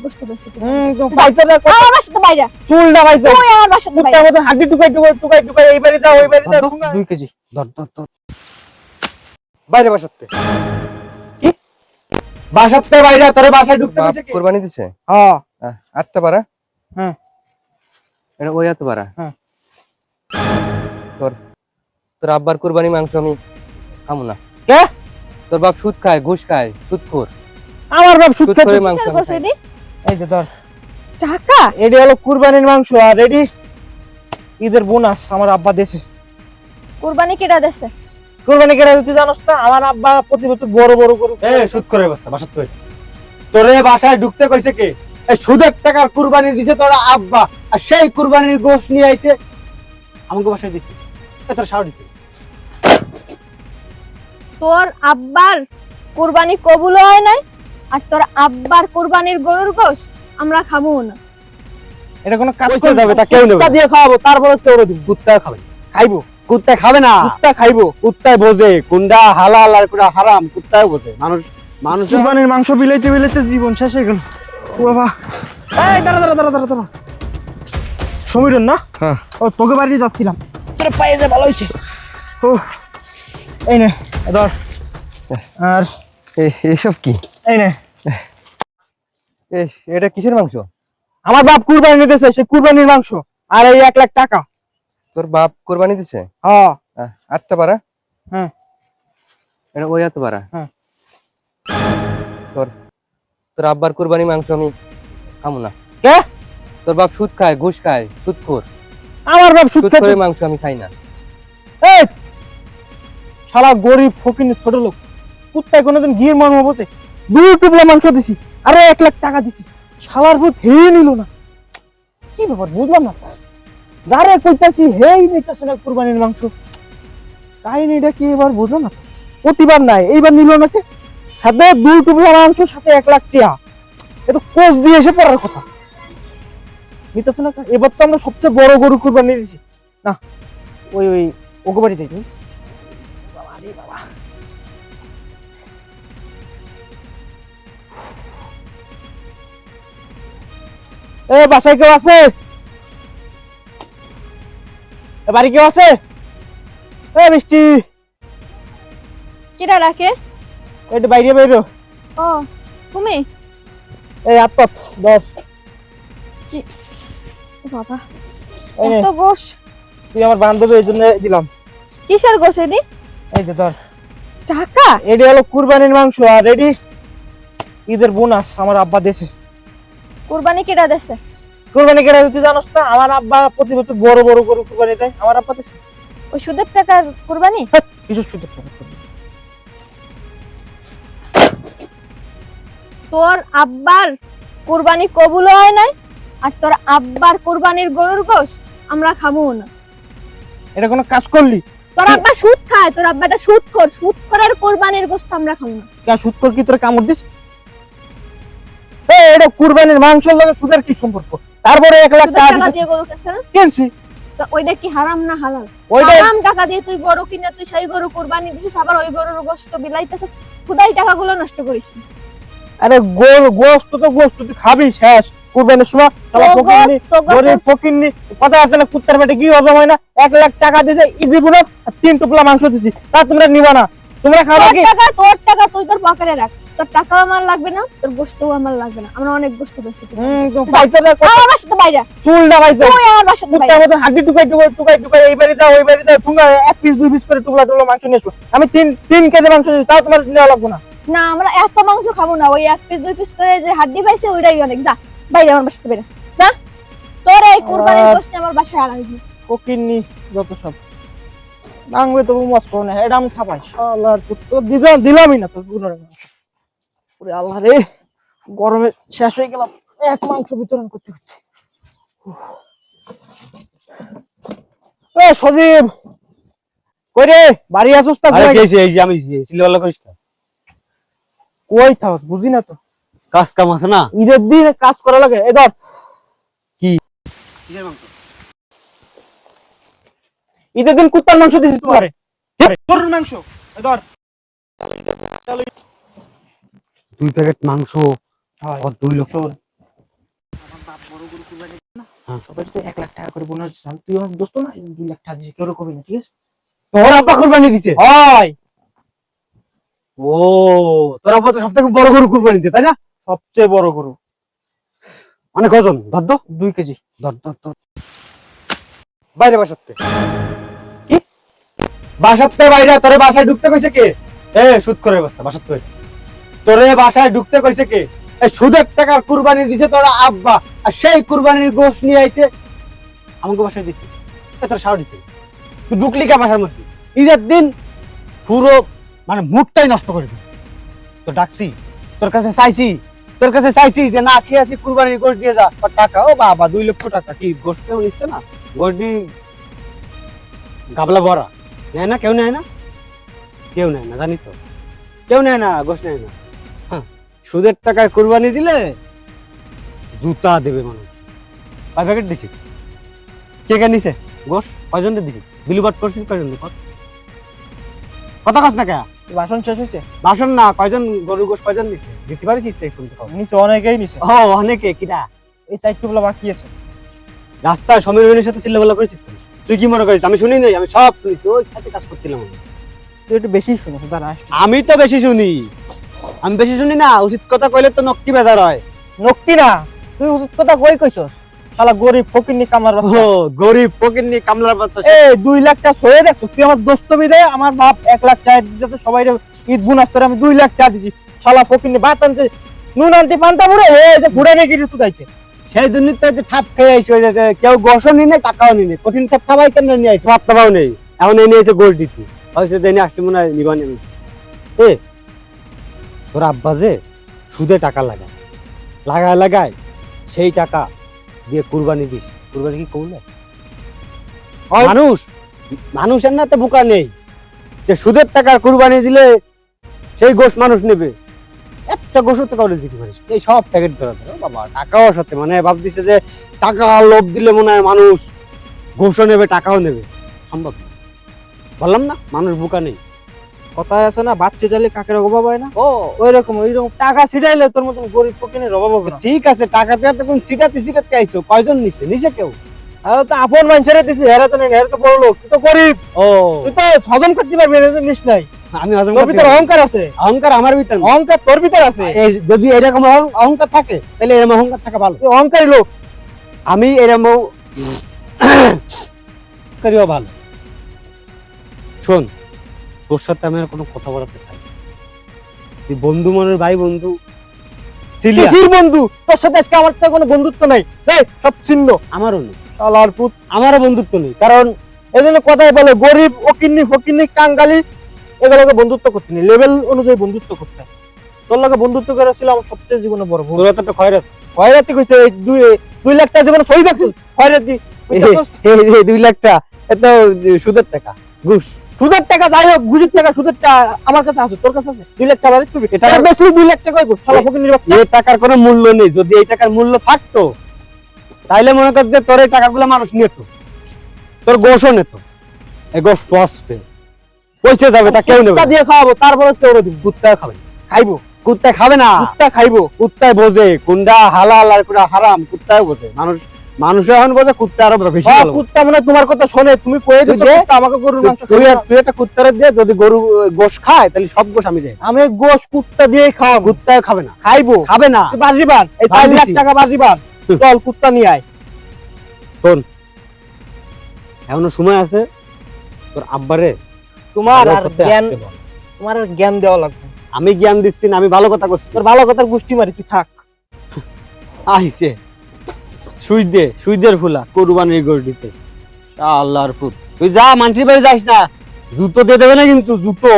বুঝতে পারছি তো। তো পাইতে না আমার বাসা তো বাইরে। চুলটা পাইতে তুই আমার বাসা তো বাইরে। কুত্তার মতো হাড্ডি টুকাই টুকাই টুকাই টুকাই এই বাড়ি দাও ওই বাড়ি দাও 2 কেজি ধর ধর ধর বাইরে বাসাতে কি বাসাতে বাইরে তোরে বাসায় ঢুকতে বাপ দিছে কি কুরবানি দিছে হ্যাঁ আটটা পারা হ্যাঁ এটা ওই এত পারা হ্যাঁ তোর তোর আব্বার কুরবানি মাংস আমি খামু না। কে তোর বাপ সুদ খায় ঘুষ খায় সুদখোর আমার বাপ সুদ সুদ খেতে করে মাংস কিসের আমি বসে খাই। দি? এই যে ধর টাকা? এডি হলো কুরবানির মাংস আর এডি ঈদের বোনাস আমার আব্বা দেশে কুরবানি কেডা দেছে? কুরবানি কেটে তুই জানোস না আমার আব্বা প্রতি বছর বড় বড় গরু এ সুদ করে বাসাত তুই তোরে বাসায় ঢুকতে কইছে কে? এই সুদের টাকার কুরবানি দিছে তোর আব্বা আর সেই কুরবানির গোশত নিয়ে আইছে আমাকে বাসায় দিছে তোর সাহস দিছে তোর আব্বার কুরবানি কবুল হয় নাই আর তোর আব্বার কুরবানির গরুর গোশ আমরা খাবো না। এটা কোনো কাজ পয়সা করে যাবে, তা কেউ নেবে কুত্তা না। দিয়ে খাওয়াবো তারপরে তোরে দিব কুত্তা খাবে খাইবো কুত্তা খাবে না কুত্তা খাইবো কুত্তায় বোঝে কোনটা হালাল আর কোনটা হারাম কুত্তায় বোঝে মানুষ মানুষ কুরবানির মাংস বিলাইতে বিলাইতে জীবন শেষ হয়ে গেল ও বাবা এই দাঁড়া দাঁড়া দাঁড়া দাঁড়া দাঁড়া সমীরন না হ্যাঁ ও তোকে বাড়ি যাচ্ছিলাম তোর পায়ে যে ভালো হয়েছে ও এই নে ধর আর এসব কি এই নে এটা কিসের মাংস? আমার বাপ কুরবানি দিতেছে সেই কুরবানির মাংস আর এই 1 লাখ টাকা তোর বাপ কুরবানি দিছে হ্যাঁ আটটা পারা হ্যাঁ এটা ওই এত পারা হ্যাঁ তোর তোর আব্বার কুরবানি মাংস আমি খামু না। কে তোর বাপ সুদ খায় ঘুষ খায় সুদখোর আমার বাপ সুদ সুদ খেতে করে মাংস আমি খাই না। এই শালা গরিব ফকির ছোট লোক কুত্তায় কোনোদিন গিয়ে মর্ম বসে 2 টুকরা মাংস দিছি আরো 1 লাখ টাকা দিছি শালার ভূত হেই নিল না কি ব্যাপার বুঝলাম না যারে কইতাছি হেই নিতেছে না কুরবানির মাংস কাহিনীটা কি এবার বুঝলাম না প্রতিবার নাই এইবার নিল না কে সাথে 2 টুকরা মাংস সাথে 1 লাখ টাকা এটা কোচ দিয়ে এসে পড়ার কথা নিতেছে না এবার তো আমরা সবচেয়ে বড় গরু কুরবানি দিছি না ওই ওই ওকে বাড়ি যাই বাবা রে বাবা এ বাসায় কেউ আছে এ বাড়ি কেউ আছে এ মিষ্টি কেডা ডাকে? একটু বাইরে বেরো ও তুমি? এই আপত দশ কি ও বাবা এই নে, এত গোশ? তুই আমার বান্ধবী এই জন্য দিলাম কিসের গোশ এদি? এই যে ধর টাকা? এডি হলো কুরবানির মাংস আর এডি ঈদের বোনাস আমার আব্বা দেশে কুরবানি কেডা দেছে? কুরবানি কেটে তুই জানোস না আমার আব্বা প্রতি বছর বড় বড় গরু কুরবানি দেয় আমার আব্বা দেশে ওই সুদের টাকার কুরবানি? কিছু সুযোগ নেই। তোর আব্বার কুরবানি কবুল হয় নাই আর তোর আব্বার কুরবানির গরুর গোশ আমরা খাবো না। এটা কোনো কাজ করলি তোর আব্বা সুদ খায়, তোর আব্বাটা সুদ করার কুরবানির গোশত আমরা খাবো না। কে সুদ কর কি তোর কামড় দিস এটা কুরবানির মাংসের লগে সুদের কি সম্পর্ক তারপরে 1 লাখ সুদের টাকা টাকা দিয়ে গরু কিনছে না? কিনছি তো ওইটা কি হারাম না হালাল? ওইটা হারাম টাকা দিয়ে তুই গরু কিনে তুই সেই গরু কুরবানি দিছিস আবার ওই গরুর গোশত বিলাইতেছিস খুদাই টাকাগুলো নষ্ট করিস না। আরে গোস্ত তো গোস্ত তুই খাবি শেষ কুরবানির সময় শালা তো ফকিন্নি গোস্ত, গরিব ফকিন্নি কথা আছে না কুত্তার পেটে কি হজম হয় না 1 লাখ টাকা দিতে ঈদের বোনাস আর 3 টুকরা মাংস দিছি তা তোমরা নিবা না তোমরা খাবা কি তোর টাকা তুই তোর পকেটে রাখ, তোর টাকাও আমার লাগবে না তোর গোশতও আমার লাগবে না, আমরা অনেক গোশত পেয়েছি। তো পাইতে না আমার বাসা তো বাইরে। চুলটা পাইতে তুই আমার বাসা তো কুত্তার বাইরে। মতো হাড্ডি টুকাই টুকাই টুকাই টুকাই এই বাড়ি দাও ওই বাড়ি দাও তোমরা 1 পিস 2 পিস করে টুকরা টুকরা মাংস নিয়ে এসো আমি 3 কেজি মাংস দিছি তাও তোমার নেওয়া লাগবে না না আমরা এত মাংস খাবো না, ওই 1 পিস 2 পিস করে যে হাড্ডি পাইছে ওইটাই অনেক। যা বাইরে আমার বাসা তো বাইরে যা, তোর এই কুরবানির গোশত আমার বাসায় আনাবি। ফকিন্নি যত সব বাংবে তো মাছ পাও না এটা আমি খাবাই শালার পুত্র দিলামই না তোর গুণের মাংস ওরে আল্লাহ রে গরমে শেষ হয়ে গেলাম এক মাংস বিতরণ করতে করতে এ সজীব কই রে বাড়ি আসছ তা আরে কই কেছে এই যে আমি সিলওয়ালা কইছ না কই থাক বুঝি না তো কাজ কাম আছে না ঈদের দিন কাজ করা লাগে এই ধর কি কিসের মাংস ঈদের দিন কুত্তার মাংস দিছিস তোমারে গরুর মাংস এই ধর 2 প্যাকেট মাংস হয় আর 2 লক্ষ সবাই তো 1 লাখ টাকা করে বোনাস দিচ্ছিস, তুই আমার দোস্ত না, 2 লাখ টাকা দিচ্ছিস, কেউ কবি না, ঠিক আছে? তোর আব্বা কুরবানি দিছে? হয়, ও, তোর আব্বা তো সবথেকে বড় গরু কুরবানি দিতে, তাই না? সবচেয়ে বড় গরু, অনেক ওজন, ধর তো, 2 কেজি। ধর ধর ধর। বাইরে বাসাতে কি? বাসাতে বাইরে, তোরে বাসায় ঢুকতে কইছে কে? সুদ করে বাসাতে বাইরে। তোরে বাসায় ঢুকতে কইছে কে? সুদের টাকার কুরবানি দিছে তোর আব্বা, আর সেই কুরবানির গোশত নিয়ে আইছে আমাকে বাসায় দিচ্ছে। তোর সাহস দিচ্ছে, তুই ঢুকলি কে বাসার মধ্যে? ঈদের দিন পুরো মানে মুডটাই নষ্ট করে দিল। তো ডাকছি, তোর কাছে চাইছি যে না খেয়ে আছি, কুরবানির গোশত দিয়ে যা। আর টাকা, ও বাবা 2 লক্ষ টাকা, কি গোশত কেউ নিচ্ছে না? গোশত গাবলা ভরা, নেয় না, কেউ নেয় না, জানি তো, কেউ নেয় না, গোশত নেয় না। হ্যাঁ, সুদের টাকায় কুরবানি দিলে জুতা দেবে মানুষ। 5 প্যাকেট দিছি, কে কে নিছে গোশত? কয়জনের দিছি? বিলুবাট করছিস কয়জন? কথা কাজ না কে? বাসন শেষ হয়েছে? বাসন না, কয়জন গরু গোশত কয়জন নিছে দিতে পারিস? নিচে অনেকেই নিছে। ও, অনেকে। কিরা? এই 4 টুকলা বাকি আছে। রাস্তায় সমীর ভাইয়ের সাথে চিল্লাপাল্লা করেছিস? তুই কি মনে করিস আমি শুনি নাই? আমি সব শুনেছি, ওই সাথে কাজ করছিলাম আমি। তুই একটু বেশি শুনো, দাঁড়া আসছি। আমি তো বেশি শুনি, আমি বেশি শুনি না। উচিত কথা কইলে তো নক্কি বেজার হয়। নক্কি না, তুই উচিত কথা কইছস। শালা গরিব ফকিন্নি কামলার ও, বাচ্চা। গরিব ফকিন্নি কামলার বাচ্চা। এই 2 লাখ টাকা সয়ে দেখছো? তুই আমার দোস্ত বিদে, আমার বাপ 1 লাখ টাকা দিতে সবাই ঈদ বোনাস করে আমি 2 লাখ টাকা দিছি। শালা ফকিন্নি ভাত আনতে, নুন আনতে পান্তা পুরো এই যে ঘুরে নিয়ে গিয়ে চুদাইতে। সেই দুর্নীতি যে ঠাপ খেয়ে আইসি, ওই যে কেউ গোশত নিয়ে নেই, টাকাও নিয়ে নেই, কঠিন ঠাপ খাবাই কেন নিয়ে আইসি, ভাত টাকাও নেই, এখন এই নিয়েছে গোল দিচ্ছি, হয়তো দেনি আসছি মনে হয় নিবানি। তোর আব্বা যে সুদে টাকা লাগায় সেই টাকা দিয়ে কুরবানি দিস। কুরবানি কি করলে মানুষের না তো বোকা নেই যে সুদের টাকার কুরবানি দিলে সেই গোশ মানুষ নেবে। একটা গোশ তো কাউরে দিতে পারিস, এই সব প্যাকেট ধরা ধরো বাবা, টাকাও সাথে মানে ভাবতেছে যে টাকা লোভ দিলে মনে হয় মানুষ গোশও নেবে, টাকাও নেবে। সম্ভব না, বললাম না মানুষ বোকা নেই। কথায় আছে না, বাচ্চা চাইলে কাকের অভাব হয় না? ও, ওইরকম টাকা ছিটাইলে তোর মতন গরিব ফকিনের অভাব হবে না। ঠিক আছে, টাকা দিয়ে তো কোন সিটাতে আইছো, কয়জন নিছে কেউ? আর তো আপন মানুষের দিছি, হেরা তো নেই, হেরা তো বড় লোক, তুই তো গরিব। ও, তুই তো হজম করতে পারবি না, নিস নাই। আমি হজম তোর করতে ভিতরে পারি। অহংকার আছে, অহংকার আমার ভিতর, অহংকার তোর ভিতরে আছে। যদি এরকম অহংকার থাকে তাহলে এরকম অহংকার থাকা ভালো। তুই অহংকারী লোক। আমি এরকম করিও ভালো। শোন, তোর সাথে আমি আর কোনো কথা বলাতে চাই না। তুই বন্ধু মনের ভাই, বন্ধু সিলিয়া, কিসির বন্ধু? তোর সাথে আজকে আমার তো কোনো বন্ধুত্ব নাই, এই সব ছিন্ন। আমারও নেই, শালার পুত। আমারও বন্ধুত্ব নেই। কারণ এই জন্য কথাই বলে গরিব ওকিন্নি ফকিন্নি কাঙ্গালি এগুলোকে বন্ধুত্ব করতে নেই, লেভেল অনুযায়ী বন্ধুত্ব করতে হয়। তোর লগে বন্ধুত্ব করা ছিল আমার সবচেয়ে জীবনে বড় ভুল। তোর তো খয়রাত, খয়রাতি কইছে, 2 লাখ টাকা জীবনে সই দেখছিস? খয়রাতি এই 2 লাখ টাকা এত সুদের টাকা, ঘুষ। সুদের টাকা যাই হোক, ঘুষের টাকা, সুদের টাকা আমার কাছে আছে, তোর কাছে আছে? 2 লাখ টাকা বাড়ি তুই এটা বেশি 2 লাখ টাকা কইব? শালা ফকিন্নির বাচ্চা। এই টাকার কোনো মূল্য নেই। যদি এই টাকার মূল্য থাকতো তাইলে মনে কর যে তোর এই টাকাগুলো মানুষ নিত, তোর গোশও নিত। এই গোশ পচবে, পয়সা যাবে, তা কেউ নেবে কুত্তা না। দিয়ে খাওয়াবো, তারপরে কেউ দিব। কুত্তা খাবে না। খাইবো, কুত্তা খাবে না, কুত্তা খাইবো। কুত্তায় বোঝে কোনটা হালাল আর কোনটা হারাম, কুত্তায় বোঝে। মানুষ এখন বোঝে, কুত্তা আরো বেশি ভালো বোঝে। কুত্তা মানে তোমার কথা শোনে, তুমি কয়ে দিছো তুই যে- কুত্তা আমাকে গরুর মাংস তুই খাইবো না। তুই একটা কুত্তারে দিয়ে যদি গরু গোশ খায় তাহলে সব গোশ আমি যাই। আমি গোশ কুত্তা দিয়েই খাওয়াবো। কুত্তায় খাবে না, খাইবো, খাবে না। তুই বাজিবান, এই 4 লাখ বাজিছি। টাকা বাজিবান। চল কুত্তা নিয়ে আয়। শোন, এখনো সময় আছে, তোর আব্বারে তোমার ভালো আর করতে জ্ঞান, আসতে বল। তোমার আর জ্ঞান দেওয়া লাগবে। আমি জ্ঞান দিচ্ছি না, আমি ভালো কথা করছি। তোর ভালো কথার গুষ্টি মারি, তুই থাক। আইছে সুইদের ফুলা কুরবানির গোশ দিতে। আল্লাহর পুত, তুই যা, মানুষের বাড়ি যাস না, জুতো দিয়ে দেবে না কিন্তু, জুতো